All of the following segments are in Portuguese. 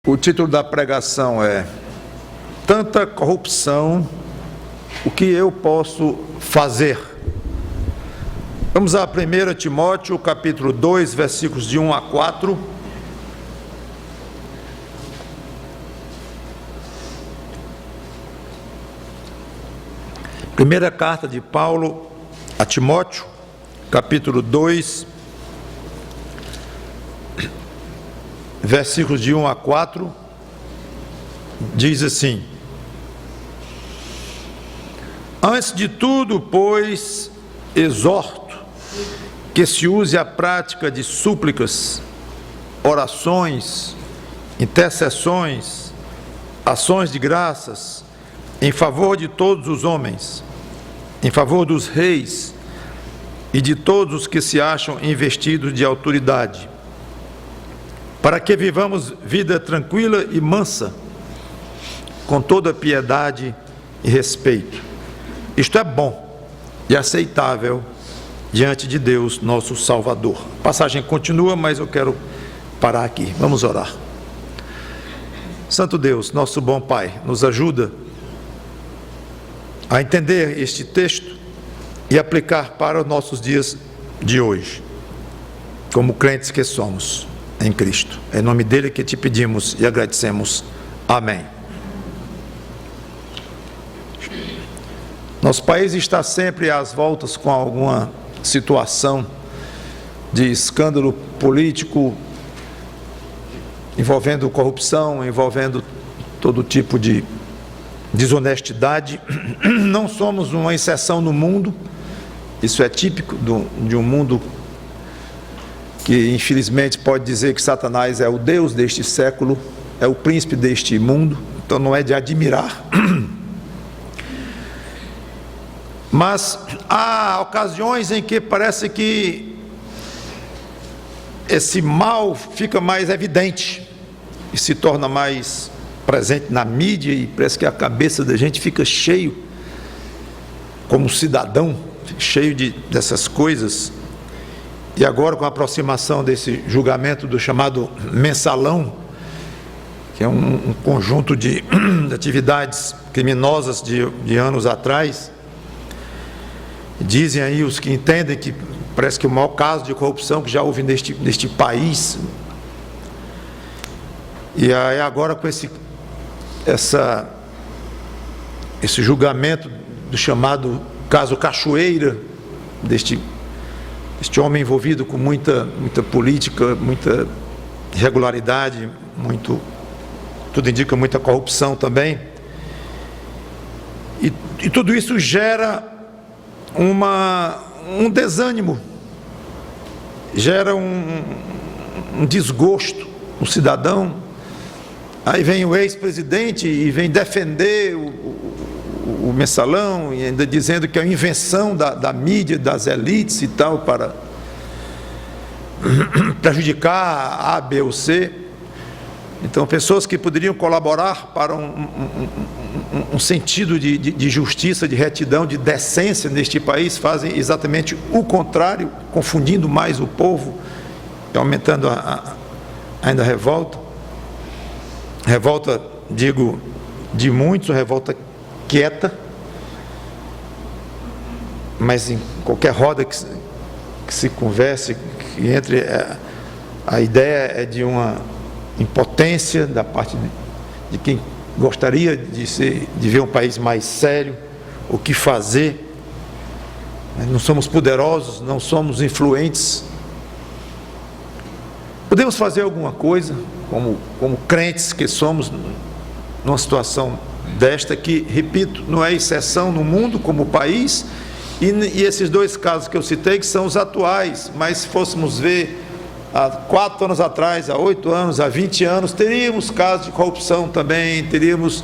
O título da pregação é Tanta corrupção, o que eu posso fazer? Vamos a 1 Timóteo, capítulo 2, versículos de 1 a 4. Primeira carta de Paulo a Timóteo, capítulo 2, versículos de 1 a 4, diz assim: Antes de tudo, pois, exorto que se use a prática de súplicas, orações, intercessões, ações de graças, em favor de todos os homens, em favor dos reis e de todos os que se acham investidos de autoridade, para que vivamos vida tranquila e mansa, com toda piedade e respeito. Isto é bom e aceitável diante de Deus, nosso Salvador. A passagem continua, mas eu quero parar aqui. Vamos orar. Santo Deus, nosso bom Pai, nos ajuda a entender este texto e aplicar para os nossos dias de hoje, como crentes que somos em Cristo. É em nome dele que te pedimos e agradecemos. Amém. Nosso país está sempre às voltas com alguma situação de escândalo político, envolvendo corrupção, envolvendo todo tipo de desonestidade. Não somos uma exceção no mundo, isso é típico de um mundo que infelizmente pode dizer que Satanás é o Deus deste século, é o príncipe deste mundo, então não é de admirar. Mas há ocasiões em que parece que esse mal fica mais evidente e se torna mais presente na mídia, e parece que a cabeça da gente fica cheio, como cidadão, cheio dessas coisas. E agora, com a aproximação desse julgamento do chamado mensalão, que é um conjunto de atividades criminosas de anos atrás, dizem aí os que entendem que parece que o maior caso de corrupção que já houve neste país. E aí agora com esse julgamento do chamado caso Cachoeira, deste homem envolvido com muita política, muita irregularidade, tudo indica muita corrupção também, e tudo isso gera um desânimo, gera um desgosto no cidadão. Aí vem o ex-presidente e vem defender o mensalão, e ainda dizendo que é uma invenção da mídia, das elites e tal, para prejudicar A, B ou C. Então, pessoas que poderiam colaborar para um sentido de justiça, de retidão, de decência neste país, fazem exatamente o contrário, confundindo mais o povo e aumentando ainda a revolta. Revolta, digo, de muitos, revolta quieta, mas em qualquer roda que se converse, que entre, a ideia é de uma impotência da parte de quem gostaria de ver um país mais sério, o que fazer. Não somos poderosos, não somos influentes. Podemos fazer alguma coisa, como crentes que somos, numa situação desta que, repito, não é exceção no mundo como país, e esses dois casos que eu citei, que são os atuais, mas se fôssemos ver há 4 anos atrás, há 8 anos, há 20 anos, teríamos casos de corrupção também, teríamos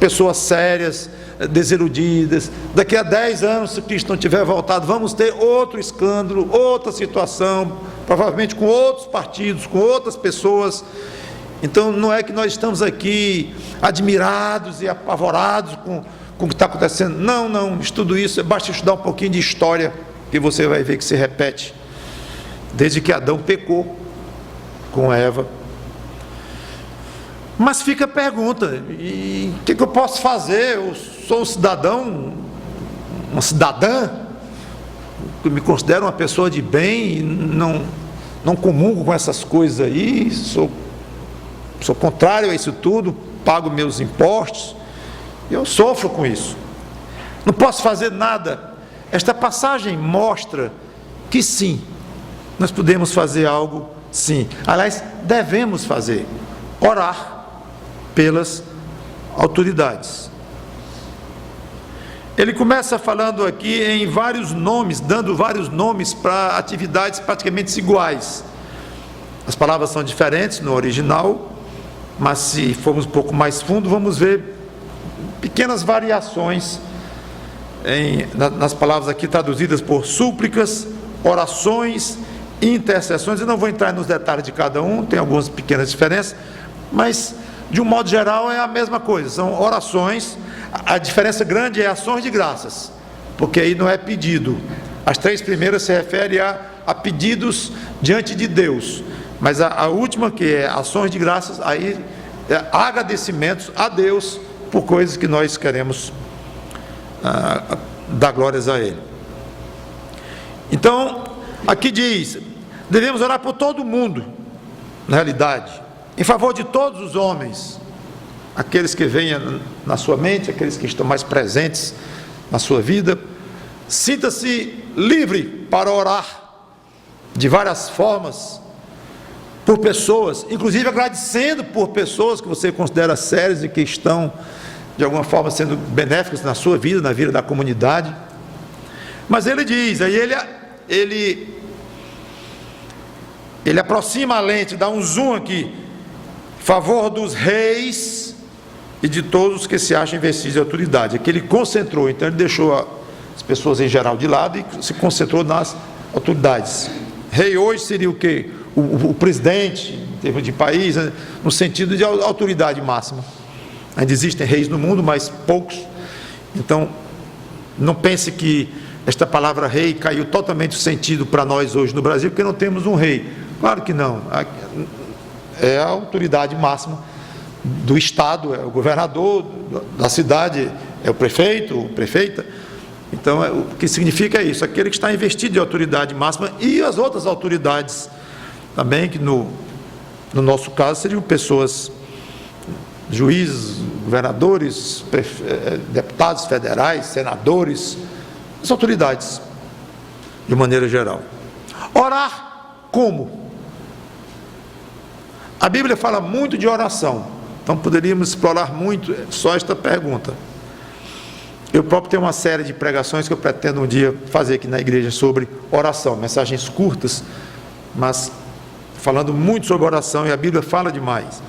pessoas sérias, desiludidas. Daqui a 10 anos, se Cristo não tiver voltado, vamos ter outro escândalo, outra situação, provavelmente com outros partidos, com outras pessoas. Então não é que nós estamos aqui admirados e apavorados com o que está acontecendo. Não, tudo isso, basta estudar um pouquinho de história, que você vai ver que se repete. Desde que Adão pecou com Eva, Mas fica a pergunta, e o que eu posso fazer? Eu sou um cidadão, uma cidadã, eu me considero uma pessoa de bem, não comungo com essas coisas aí, sou contrário a isso tudo, pago meus impostos, eu sofro com isso, não posso fazer nada. Esta passagem mostra que sim, nós podemos fazer algo, sim. Aliás, devemos fazer, orar pelas autoridades. Ele começa falando aqui em vários nomes, dando vários nomes para atividades praticamente iguais. As palavras são diferentes no original, mas se formos um pouco mais fundo, vamos ver pequenas variações nas palavras aqui traduzidas por súplicas, orações, intercessões. Eu não vou entrar nos detalhes de cada um, tem algumas pequenas diferenças, mas de um modo geral é a mesma coisa, são orações. A diferença grande é ações de graças, porque aí não é pedido. As três primeiras se referem a pedidos diante de Deus, mas a última, que é ações de graças, aí é agradecimentos a Deus por coisas que nós queremos dar glórias a Ele. Então, aqui diz, devemos orar por todo mundo, na realidade, em favor de todos os homens, aqueles que venham na sua mente, aqueles que estão mais presentes na sua vida. Sinta-se livre para orar de várias formas por pessoas, inclusive agradecendo por pessoas que você considera sérias e que estão de alguma forma sendo benéficas na sua vida, na vida da comunidade. Mas ele diz, aí ele aproxima a lente, dá um zoom aqui, favor dos reis e de todos os que se acham investidos de autoridade. Aqui ele concentrou, então ele deixou as pessoas em geral de lado e se concentrou nas autoridades. Rei hoje seria o quê? O presidente, em termos de país, né? No sentido de autoridade máxima. Ainda existem reis no mundo, mas poucos. Então, não pense que esta palavra rei caiu totalmente o sentido para nós hoje no Brasil, porque não temos um rei. Claro que não. É a autoridade máxima do Estado, é o governador da cidade, é o prefeito, prefeita. Então, o que significa isso? Aquele que está investido de autoridade máxima, e as outras autoridades também, que no nosso caso seriam pessoas, juízes, governadores, deputados federais, senadores, as autoridades, de maneira geral. Orar como? A Bíblia fala muito de oração, então poderíamos explorar muito só esta pergunta. Eu próprio tenho uma série de pregações que eu pretendo um dia fazer aqui na igreja sobre oração, mensagens curtas, mas falando muito sobre oração, e a Bíblia fala demais.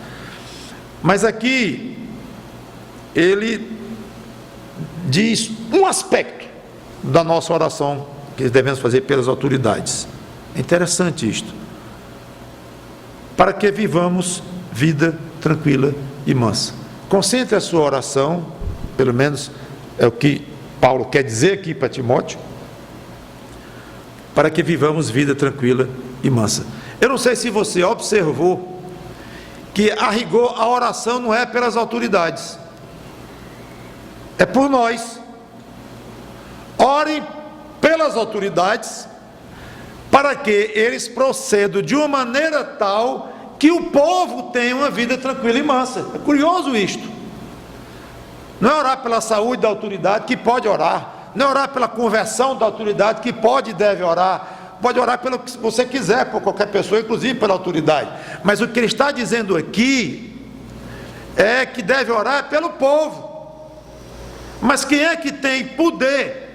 Mas aqui ele diz um aspecto da nossa oração que devemos fazer pelas autoridades. É interessante isto. Para que vivamos vida tranquila e mansa. Concentre a sua oração, pelo menos é o que Paulo quer dizer aqui para Timóteo, para que vivamos vida tranquila e mansa. Eu não sei se você observou que a rigor a oração não é pelas autoridades, é por nós. Orem pelas autoridades para que eles procedam de uma maneira tal que o povo tenha uma vida tranquila e mansa. É curioso isto. Não é orar pela saúde da autoridade, que pode orar. Não é orar pela conversão da autoridade, que pode e deve orar. Pode orar pelo que você quiser, por qualquer pessoa, inclusive pela autoridade. Mas o que ele está dizendo aqui é que deve orar pelo povo. Mas quem é que tem poder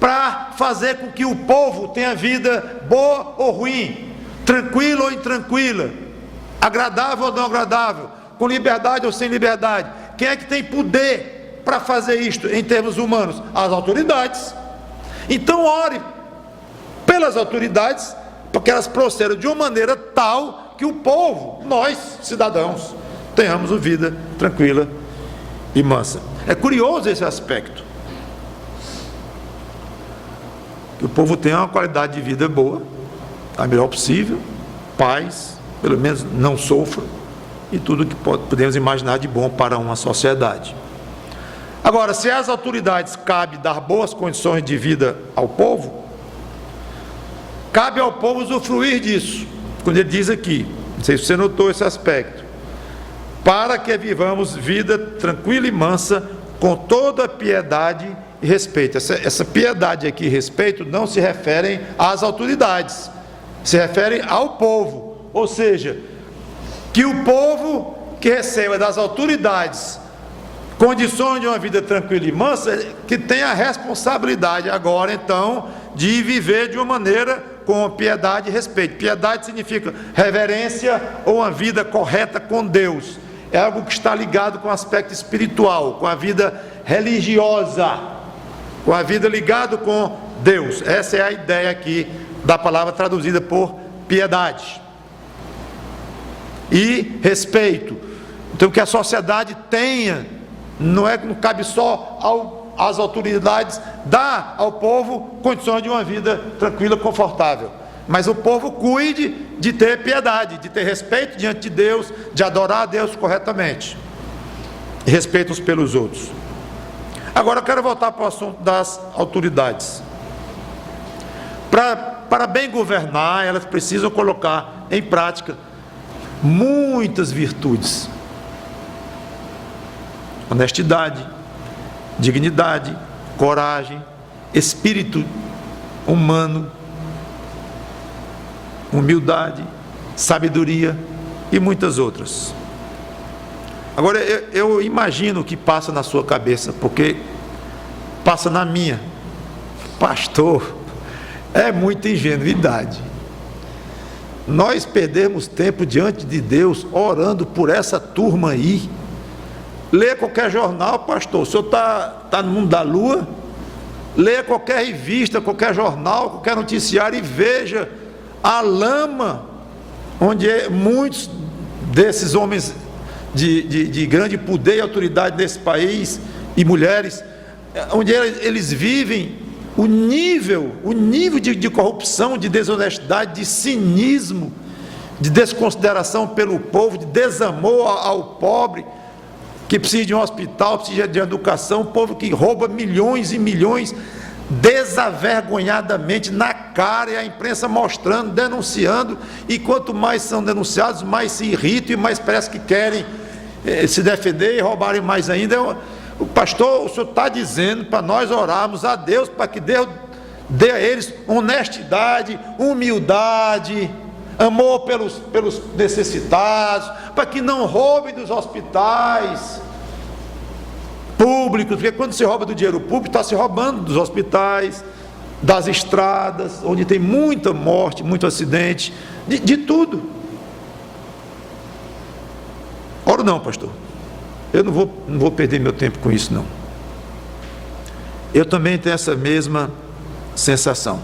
para fazer com que o povo tenha vida boa ou ruim, tranquila ou intranquila, agradável ou não agradável, com liberdade ou sem liberdade? Quem é que tem poder para fazer isto em termos humanos? As autoridades. Então ore pelas autoridades, porque elas procedam de uma maneira tal que o povo, nós, cidadãos, tenhamos uma vida tranquila e mansa. É curioso esse aspecto, que o povo tenha uma qualidade de vida boa, a melhor possível, paz, pelo menos não sofra, e tudo que podemos imaginar de bom para uma sociedade. Agora, se às autoridades cabe dar boas condições de vida ao povo, cabe ao povo usufruir disso, quando ele diz aqui, não sei se você notou esse aspecto, para que vivamos vida tranquila e mansa, com toda piedade e respeito. Essa piedade aqui e respeito não se referem às autoridades, se referem ao povo, ou seja, que o povo que receba das autoridades condições de uma vida tranquila e mansa, que tem a responsabilidade agora então de viver de uma maneira com piedade e respeito. Piedade significa reverência ou uma vida correta com Deus, é algo que está ligado com o aspecto espiritual, com a vida religiosa, com a vida ligada com Deus. Essa é a ideia aqui da palavra traduzida por piedade e respeito. Então, que a sociedade tenha, não cabe só às autoridades dar ao povo condições de uma vida tranquila, confortável, mas o povo cuide de ter piedade, de ter respeito diante de Deus, de adorar a Deus corretamente, e respeito uns pelos outros. Agora eu quero voltar para o assunto das autoridades. Para bem governar, elas precisam colocar em prática muitas virtudes: honestidade, dignidade, coragem, espírito humano, humildade, sabedoria e muitas outras. Agora eu imagino o que passa na sua cabeça, porque passa na minha. Pastor, é muita ingenuidade nós perdermos tempo diante de Deus orando por essa turma aí. Lê qualquer jornal, pastor, o senhor está no mundo da lua? Lê qualquer revista, qualquer jornal, qualquer noticiário e veja a lama onde muitos desses homens de grande poder e autoridade nesse país, e mulheres, onde eles vivem, o nível de corrupção, de desonestidade, de cinismo, de desconsideração pelo povo, de desamor ao pobre, que precisa de um hospital, precisa de educação, um povo que rouba milhões e milhões, desavergonhadamente, na cara, e a imprensa mostrando, denunciando, e quanto mais são denunciados, mais se irritam, e mais parece que querem se defender e roubarem mais ainda. O pastor, o senhor está dizendo para nós orarmos a Deus, para que Deus dê a eles honestidade, humildade, amor pelos necessitados, para que não roubem dos hospitais públicos, porque quando se rouba do dinheiro público, está se roubando dos hospitais, das estradas, onde tem muita morte, muito acidente, de tudo. Ora não, pastor, eu não vou perder meu tempo com isso não. Eu também tenho essa mesma sensação.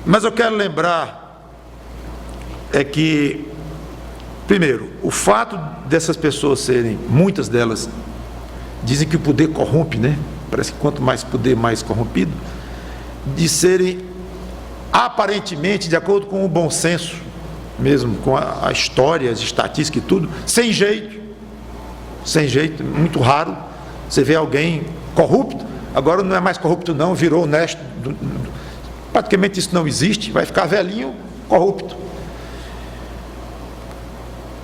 Mas eu quero lembrar que, primeiro, o fato dessas pessoas serem, muitas delas, dizem que o poder corrompe, né? Parece que quanto mais poder, mais corrompido, de serem, aparentemente, de acordo com o bom senso, mesmo com a história, as estatísticas e tudo, sem jeito, muito raro, você vê alguém corrupto, agora não é mais corrupto não, virou honesto, praticamente isso não existe, vai ficar velhinho, corrupto.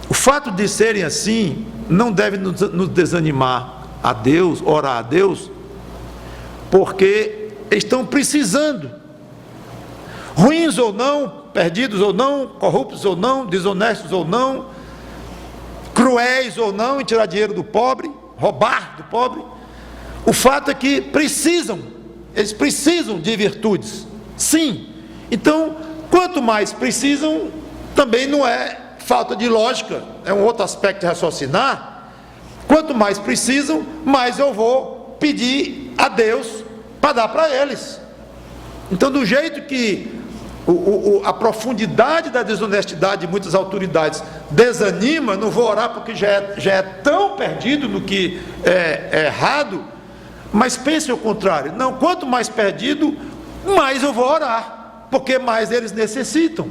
O fato de serem assim, não deve nos desanimar a Deus, orar a Deus, porque estão precisando, ruins ou não, perdidos ou não, corruptos ou não, desonestos ou não, cruéis ou não, em tirar dinheiro do pobre, roubar do pobre. O fato é que eles precisam de virtudes, sim. Então, quanto mais precisam, também não é falta de lógica, é um outro aspecto de raciocinar. Quanto mais precisam, mais eu vou pedir a Deus para dar para eles. Então, do jeito que a profundidade da desonestidade de muitas autoridades desanima, não vou orar porque já é tão perdido no que é errado, mas pense o contrário, não, quanto mais perdido, mais eu vou orar, porque mais eles necessitam.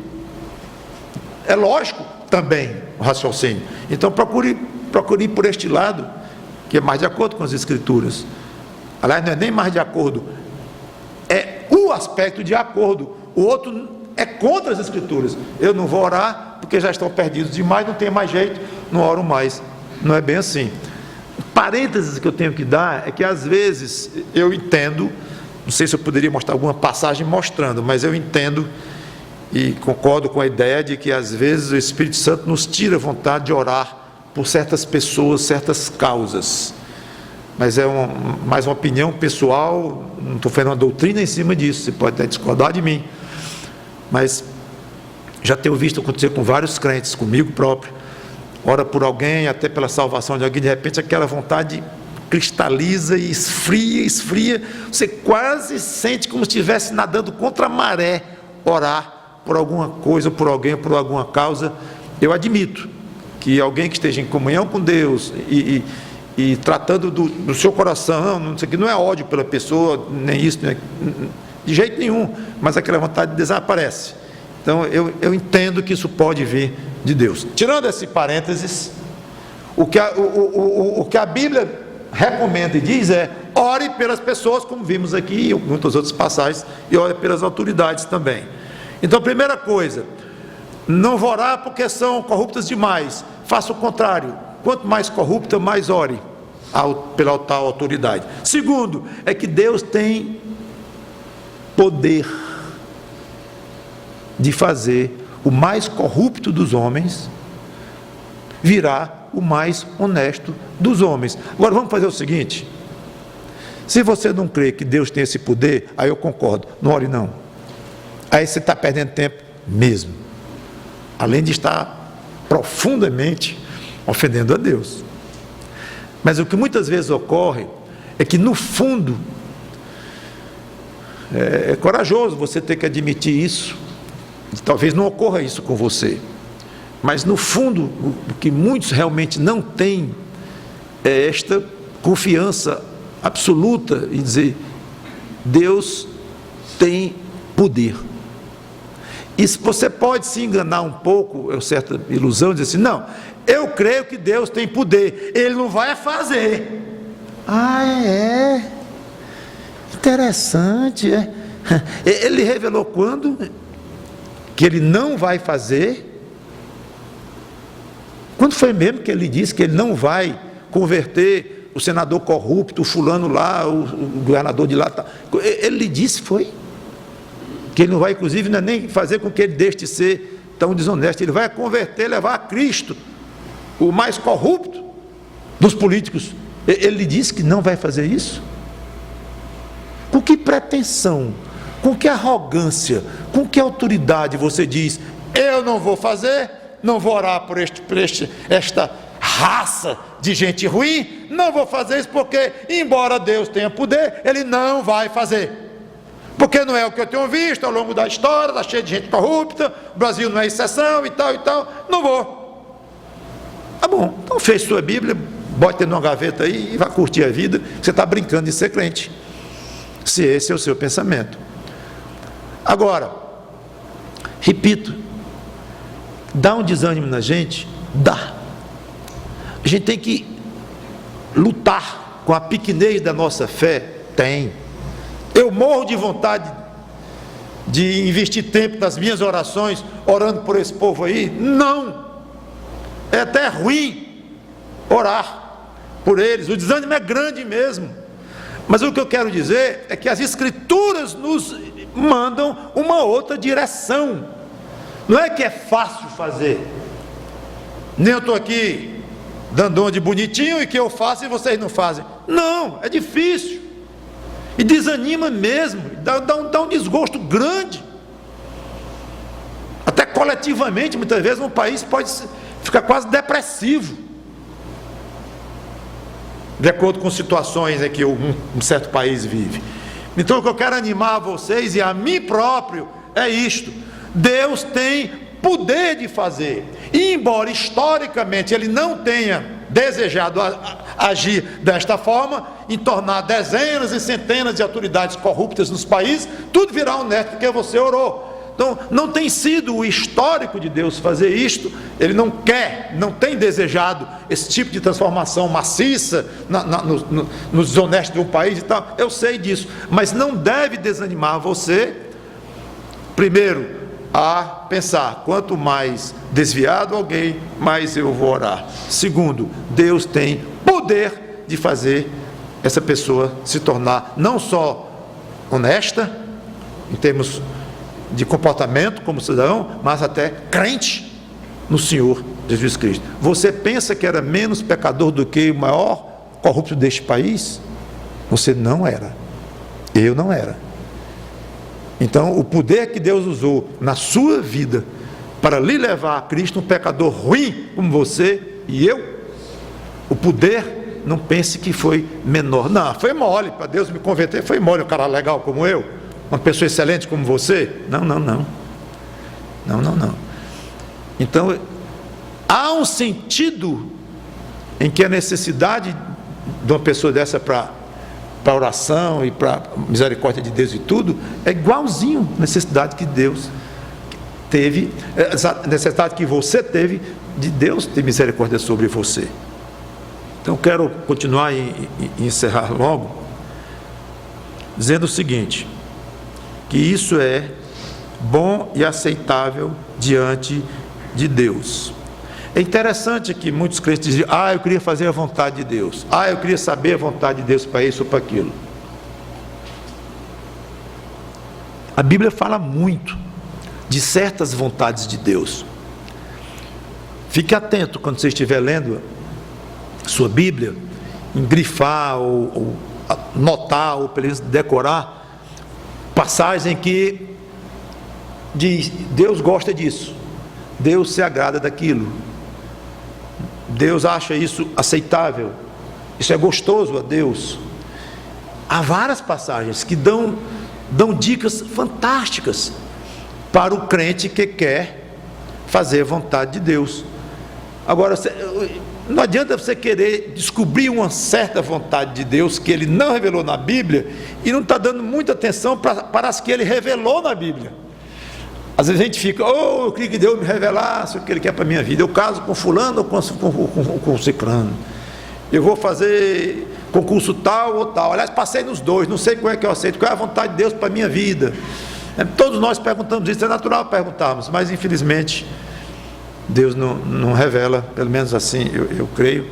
É lógico, também o raciocínio. Então procure ir por este lado, que é mais de acordo com as Escrituras. Aliás, não é nem mais de acordo, é o aspecto de acordo. O outro é contra as Escrituras. Eu não vou orar porque já estão perdidos demais, não tem mais jeito, não oro mais. Não é bem assim. Parênteses que eu tenho que dar é que às vezes eu entendo, não sei se eu poderia mostrar alguma passagem mostrando, mas eu entendo e concordo com a ideia de que às vezes o Espírito Santo nos tira a vontade de orar por certas pessoas, certas causas. Mas é mais uma opinião pessoal, não estou fazendo uma doutrina em cima disso, você pode até discordar de mim, mas já tenho visto acontecer com vários crentes, comigo próprio. Ora por alguém, até pela salvação de alguém, de repente aquela vontade cristaliza e esfria, você quase sente como se estivesse nadando contra a maré, orar por alguma coisa, por alguém, por alguma causa. Eu admito que alguém que esteja em comunhão com Deus e tratando do seu coração, não sei, que não é ódio pela pessoa, nem isso, nem, de jeito nenhum, mas aquela vontade desaparece. Então eu entendo que isso pode vir de Deus. Tirando esse parênteses, o que a Bíblia recomenda e diz é: ore pelas pessoas, como vimos aqui em muitas outras passagens, e ore pelas autoridades também. Então, primeira coisa, não vou orar porque são corruptas demais. Faça o contrário, quanto mais corrupta, mais ore pela tal autoridade. Segundo, é que Deus tem poder de fazer o mais corrupto dos homens virar o mais honesto dos homens. Agora vamos fazer o seguinte: se você não crê que Deus tem esse poder, aí eu concordo, não ore não. Aí você está perdendo tempo mesmo, além de estar profundamente ofendendo a Deus. Mas o que muitas vezes ocorre é que no fundo é corajoso você ter que admitir isso. Talvez não ocorra isso com você, mas no fundo o que muitos realmente não têm é esta confiança absoluta em dizer: Deus tem poder. E você pode se enganar um pouco, é uma certa ilusão, dizer assim: não, eu creio que Deus tem poder, Ele não vai fazer. Ah, é? Interessante, é? Ele revelou quando? Que Ele não vai fazer? Quando foi mesmo que Ele disse que Ele não vai converter o senador corrupto, o fulano lá, o governador de lá? Ele disse, foi? Que Ele não vai, inclusive, não é nem fazer com que ele deixe de ser tão desonesto, Ele vai converter, levar a Cristo, o mais corrupto dos políticos. Ele disse que não vai fazer isso? Com que pretensão, com que arrogância, com que autoridade você diz: eu não vou fazer, não vou orar por esta raça de gente ruim, não vou fazer isso porque, embora Deus tenha poder, Ele não vai fazer? Porque não é o que eu tenho visto ao longo da história, está cheio de gente corrupta, o Brasil não é exceção e tal, não vou. Tá bom, então feche sua Bíblia, bote numa gaveta aí e vá curtir a vida, você está brincando de ser crente, se esse é o seu pensamento. Agora, repito, dá um desânimo na gente? Dá. A gente tem que lutar com a pequenez da nossa fé? Tem. Eu morro de vontade de investir tempo nas minhas orações, orando por esse povo aí? Não. É até ruim orar por eles, o desânimo é grande mesmo. Mas o que eu quero dizer é que as Escrituras nos mandam uma outra direção. Não é que é fácil fazer, nem eu estou aqui dando onde bonitinho e que eu faço e vocês não fazem. Não, é difícil. E desanima mesmo, dá um desgosto grande. Até coletivamente, muitas vezes, um país pode ficar quase depressivo, de acordo com situações em que um certo país vive. Então o que eu quero animar vocês e a mim próprio é isto: Deus tem poder de fazer, e embora historicamente Ele não tenha desejado agir desta forma, em tornar dezenas e centenas de autoridades corruptas nos países, tudo virá honesto porque você orou. Então, não tem sido o histórico de Deus fazer isto. Ele não quer, não tem desejado esse tipo de transformação maciça nos desonestos de um país e tal. Eu sei disso, mas não deve desanimar você, primeiro, a pensar: quanto mais desviado alguém, mais eu vou orar. Segundo, Deus tem poder de fazer essa pessoa se tornar não só honesta, em termos de comportamento como cidadão, mas até crente no Senhor Jesus Cristo. Você pensa que era menos pecador do que o maior corrupto deste país? Você não era. Eu não era. Então, o poder que Deus usou na sua vida para lhe levar a Cristo, um pecador ruim como você e eu, o poder, não pense que foi menor. Não, foi mole, para Deus me converter foi mole, um cara legal como eu, uma pessoa excelente como você. Não. Então, há um sentido em que a necessidade de uma pessoa dessa para oração e para misericórdia de Deus e tudo, é igualzinho a necessidade que Deus teve, a necessidade que você teve de Deus ter misericórdia sobre você. Então quero continuar e encerrar logo, dizendo o seguinte, que isso é bom e aceitável diante de Deus. É interessante que muitos crentes dizem: eu queria fazer a vontade de Deus, eu queria saber a vontade de Deus para isso ou para aquilo. A Bíblia fala muito de certas vontades de Deus. Fique atento quando você estiver lendo sua Bíblia, em grifar ou notar ou pelo menos decorar passagem que diz: Deus gosta disso, Deus se agrada daquilo, Deus acha isso aceitável, isso é gostoso a Deus. Há várias passagens que dão dicas fantásticas para o crente que quer fazer a vontade de Deus. Agora, não adianta você querer descobrir uma certa vontade de Deus que Ele não revelou na Bíblia e não está dando muita atenção para as que Ele revelou na Bíblia. Às vezes a gente fica: eu queria que Deus me revelasse o que Ele quer para a minha vida. Eu caso com fulano ou com ciclano. Eu vou fazer concurso tal ou tal. Aliás, passei nos dois, não sei qual é que eu aceito, qual é a vontade de Deus para a minha vida. Todos nós perguntamos isso, é natural perguntarmos, mas infelizmente Deus não revela, pelo menos assim eu creio,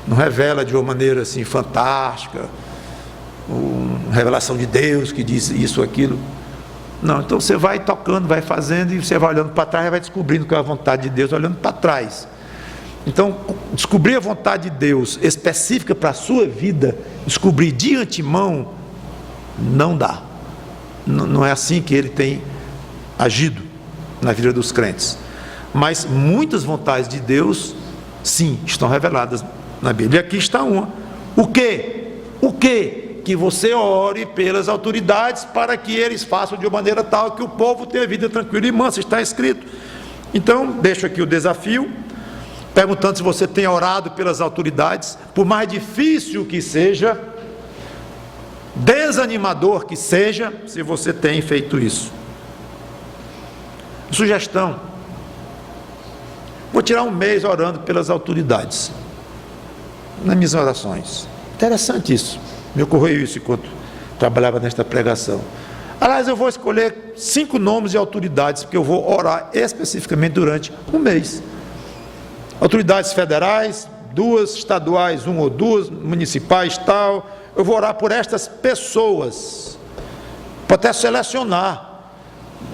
não revela de uma maneira assim fantástica, uma revelação de Deus que diz isso ou aquilo. Não, então você vai tocando, vai fazendo, e você vai olhando para trás e vai descobrindo qual é a vontade de Deus, olhando para trás. Então, descobrir a vontade de Deus específica para a sua vida, descobrir de antemão, não dá. Não é assim que Ele tem agido na vida dos crentes. Mas muitas vontades de Deus, sim, estão reveladas na Bíblia. E aqui está uma. O quê? Que você ore pelas autoridades para que eles façam de uma maneira tal que o povo tenha vida tranquila e mansa, está escrito. Então, deixo aqui o desafio, perguntando se você tem orado pelas autoridades, por mais difícil que seja, desanimador que seja, se você tem feito isso. Sugestão: vou tirar um mês orando pelas autoridades, nas minhas orações. Interessante isso. Me ocorreu isso enquanto trabalhava nesta pregação. Aliás, eu vou escolher 5 nomes de autoridades, porque eu vou orar especificamente durante um mês. Autoridades federais, 2 estaduais, 1 ou 2, municipais, tal. Eu vou orar por estas pessoas, para até selecionar,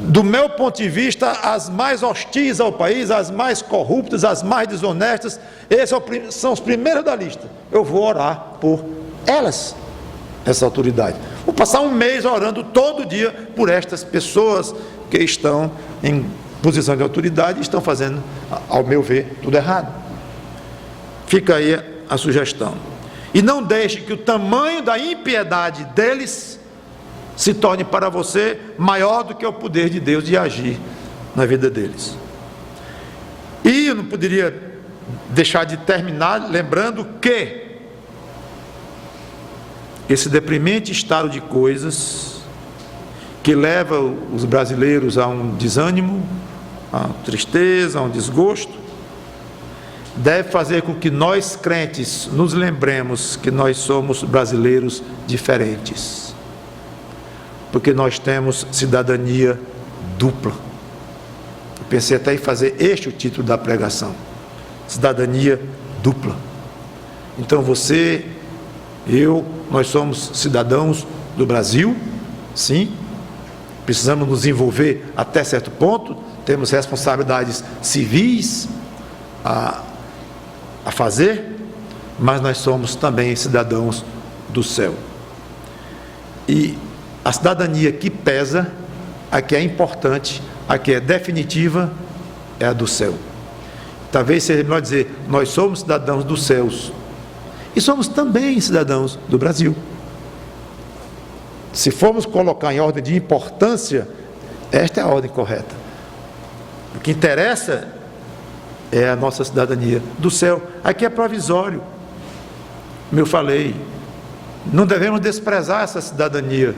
do meu ponto de vista, as mais hostis ao país, as mais corruptas, as mais desonestas. Esses são os primeiros da lista. Eu vou orar por elas, essa autoridade. Vou passar um mês orando todo dia por estas pessoas que estão em posição de autoridade e estão fazendo, ao meu ver, tudo errado. Fica aí a sugestão. E não deixe que o tamanho da impiedade deles se torne para você maior do que o poder de Deus de agir na vida deles. E eu não poderia deixar de terminar lembrando que esse deprimente estado de coisas que leva os brasileiros a um desânimo, a uma tristeza, a um desgosto, deve fazer com que nós crentes nos lembremos que nós somos brasileiros diferentes, porque nós temos cidadania dupla. Eu pensei até em fazer este o título da pregação: cidadania dupla. Então você, eu, nós somos cidadãos do Brasil, sim, precisamos nos envolver até certo ponto, temos responsabilidades civis a fazer, mas nós somos também cidadãos do céu. E a cidadania que pesa, a que é importante, a que é definitiva, é a do céu. Talvez seja melhor dizer: nós somos cidadãos dos céus e somos também cidadãos do Brasil. Se formos colocar em ordem de importância, esta é a ordem correta. O que interessa é a nossa cidadania do céu. Aqui é provisório. Como eu falei, não devemos desprezar essa cidadania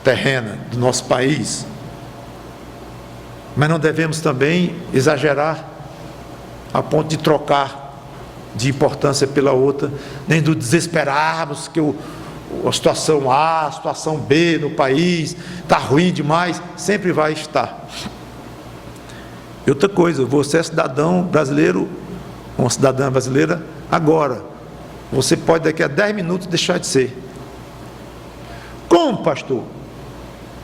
terrena do nosso país, mas não devemos também exagerar a ponto de trocar de importância pela outra, nem do desesperarmos que a situação A, a situação B no país está ruim demais. Sempre vai estar. E outra coisa, você é cidadão brasileiro, uma cidadã brasileira agora. Você pode daqui a 10 minutos deixar de ser. Como, pastor?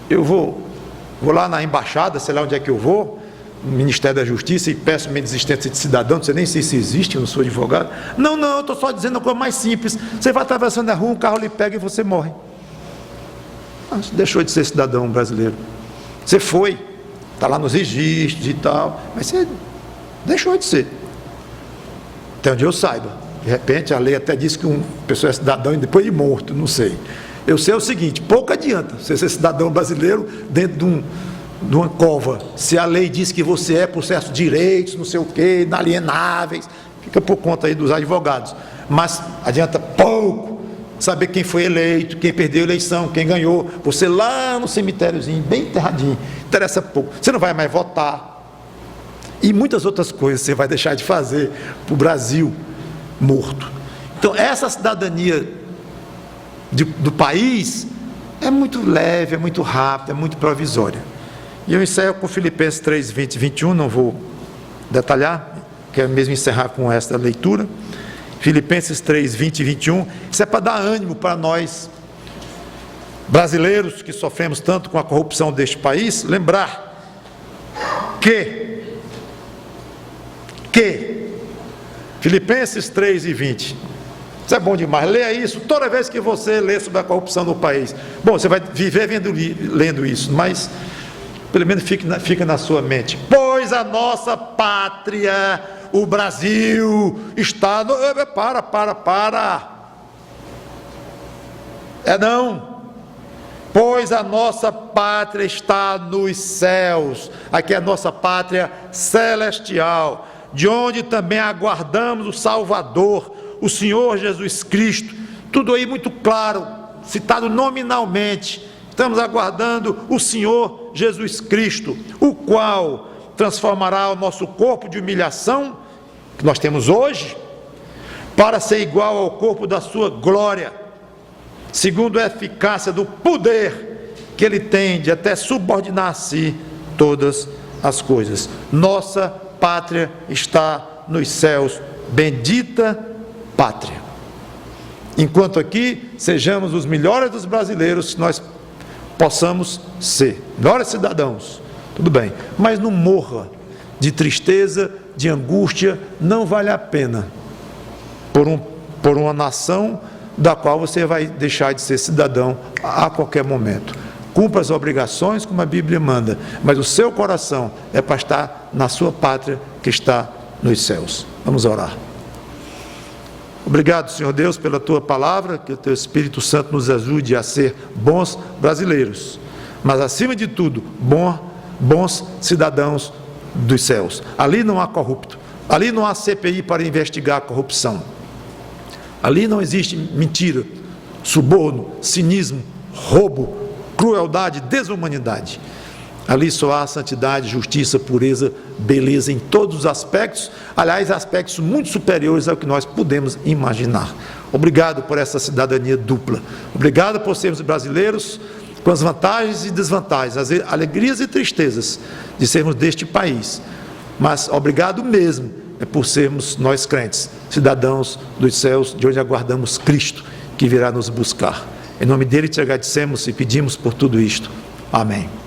Eu vou lá na embaixada, sei lá onde é que eu vou, no Ministério da Justiça, e peço minha desistência de cidadão. Não sei nem se isso existe, eu não sou advogado. Não, eu estou só dizendo uma coisa mais simples. Você vai atravessando a rua, um carro lhe pega e você morre. Você deixou de ser cidadão brasileiro. Você foi, está lá nos registros e tal, mas você deixou de ser. Até onde eu saiba. De repente a lei até diz que uma pessoa é cidadão e depois de morto, não sei. Eu sei o seguinte: pouco adianta você ser cidadão brasileiro dentro de uma cova, se a lei diz que você é por certos direitos, não sei o que, inalienáveis, fica por conta aí dos advogados. Mas adianta pouco saber quem foi eleito, quem perdeu a eleição, quem ganhou. Você lá no cemitériozinho, bem enterradinho, interessa pouco. Você não vai mais votar. E muitas outras coisas você vai deixar de fazer para o Brasil morto. Então essa cidadania do país é muito leve, é muito rápida, é muito provisória. E eu encerro com Filipenses 3, 20 e 21, não vou detalhar, quero mesmo encerrar com esta leitura. Filipenses 3, 20 e 21, isso é para dar ânimo para nós, brasileiros que sofremos tanto com a corrupção deste país, lembrar que Filipenses 3 e 20, isso é bom demais, leia isso toda vez que você lê sobre a corrupção do país. Bom, você vai viver lendo isso, mas pelo menos fica na sua mente. Pois a nossa pátria, o Brasil, está no... Não. Pois a nossa pátria está nos céus. Aqui é a nossa pátria celestial, de onde também aguardamos o Salvador, o Senhor Jesus Cristo. Tudo aí muito claro, citado nominalmente. Estamos aguardando o Senhor Jesus Cristo, o qual transformará o nosso corpo de humilhação, que nós temos hoje, para ser igual ao corpo da sua glória, segundo a eficácia do poder que ele tem de até subordinar a si todas as coisas. Nossa pátria está nos céus, bendita pátria. Enquanto aqui sejamos os melhores dos brasileiros, nós possamos ser melhores cidadãos, tudo bem, mas não morra de tristeza, de angústia. Não vale a pena por uma nação da qual você vai deixar de ser cidadão a qualquer momento. Cumpra as obrigações como a Bíblia manda, mas o seu coração é para estar na sua pátria que está nos céus. Vamos orar. Obrigado, Senhor Deus, pela Tua palavra, que o Teu Espírito Santo nos ajude a ser bons brasileiros, mas acima de tudo, bons cidadãos dos céus. Ali não há corrupto, ali não há CPI para investigar a corrupção, ali não existe mentira, suborno, cinismo, roubo, crueldade, desumanidade. Ali só há santidade, justiça, pureza, beleza em todos os aspectos, aliás, aspectos muito superiores ao que nós podemos imaginar. Obrigado por essa cidadania dupla. Obrigado por sermos brasileiros, com as vantagens e desvantagens, as alegrias e tristezas de sermos deste país. Mas obrigado mesmo por sermos nós crentes, cidadãos dos céus, de onde aguardamos Cristo, que virá nos buscar. Em nome dele te agradecemos e pedimos por tudo isto. Amém.